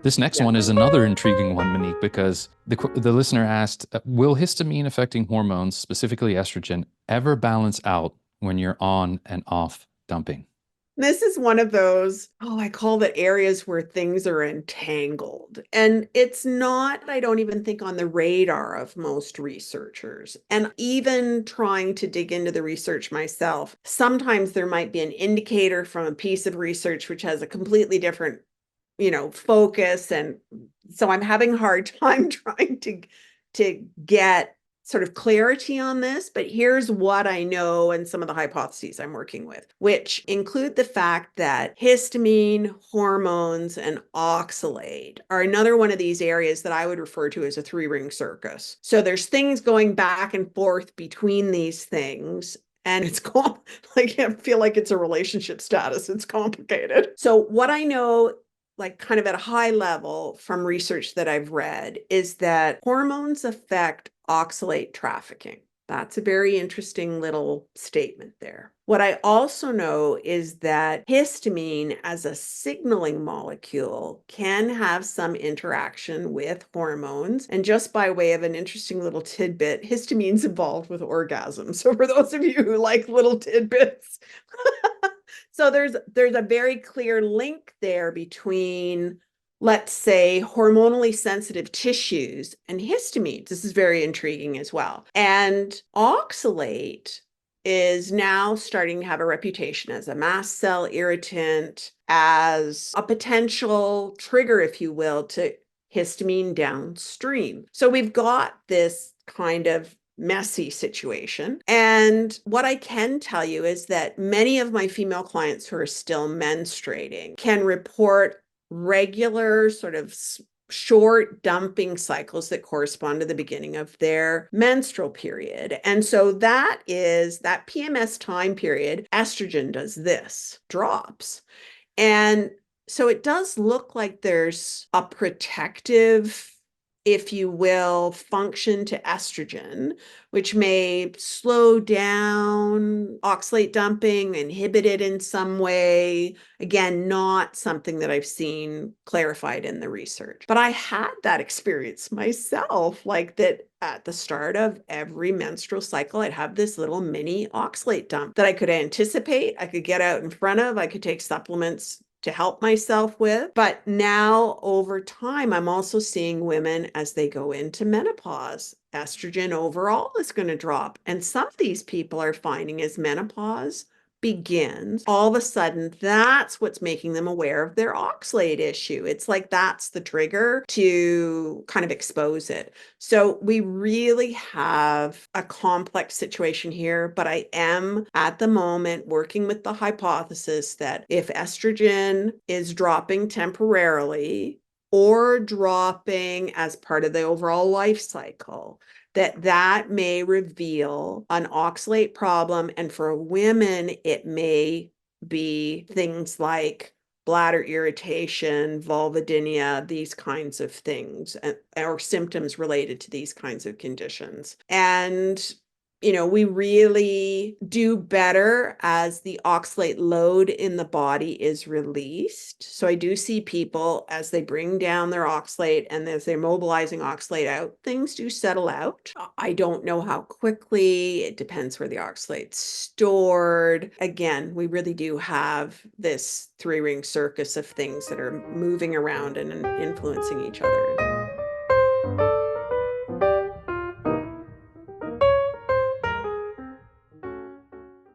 This next Yeah. one is another intriguing one, Monique, because the listener asked, will histamine affecting hormones, specifically estrogen, ever balance out when you're on and off dumping? This is one of those, I call it areas where things are entangled. And it's not, I don't even think, on the radar of most researchers. And even trying to dig into the research myself, sometimes there might be an indicator from a piece of research which has a completely different, focus. And so I'm having a hard time trying to get sort of clarity on this, but here's what I know and some of the hypotheses I'm working with, which include the fact that histamine, hormones, and oxalate are another one of these areas that I would refer to as a three-ring circus. So there's things going back and forth between these things. And it's like I feel like it's a relationship status. It's complicated. So what I know, like kind of at a high level from research that I've read, is that hormones affect oxalate trafficking. That's a very interesting little statement there. What I also know is that histamine as a signaling molecule can have some interaction with hormones. And just by way of an interesting little tidbit, histamine's involved with orgasm. So for those of you who like little tidbits, so there's a very clear link there between, let's say, hormonally sensitive tissues and histamines. This is very intriguing as well. And oxalate is now starting to have a reputation as a mast cell irritant, as a potential trigger, if you will, to histamine downstream. So we've got this kind of messy situation. And what I can tell you is that many of my female clients who are still menstruating can report regular sort of short dumping cycles that correspond to the beginning of their menstrual period. And so that is that PMS time period, estrogen does this, drops. And so it does look like there's a protective, if you will, function to estrogen, which may slow down oxalate dumping, inhibit it in some way. Again, not something that I've seen clarified in the research. But I had that experience myself, like that at the start of every menstrual cycle, I'd have this little mini oxalate dump that I could anticipate, I could get out in front of, I could take supplements to help myself with. But now over time, I'm also seeing women as they go into menopause, estrogen overall is going to drop. And some of these people are finding as menopause begins, all of a sudden, that's what's making them aware of their oxalate issue. It's like that's the trigger to kind of expose it. So we really have a complex situation here, but I am at the moment working with the hypothesis that if estrogen is dropping temporarily or dropping as part of the overall life cycle, that may reveal an oxalate problem. And for women, it may be things like bladder irritation, vulvodynia, these kinds of things, or symptoms related to these kinds of conditions. And we really do better as the oxalate load in the body is released. So I do see people as they bring down their oxalate and as they're mobilizing oxalate out, things do settle out. I don't know how quickly. It depends where the oxalate's stored. Again, we really do have this three-ring circus of things that are moving around and influencing each other.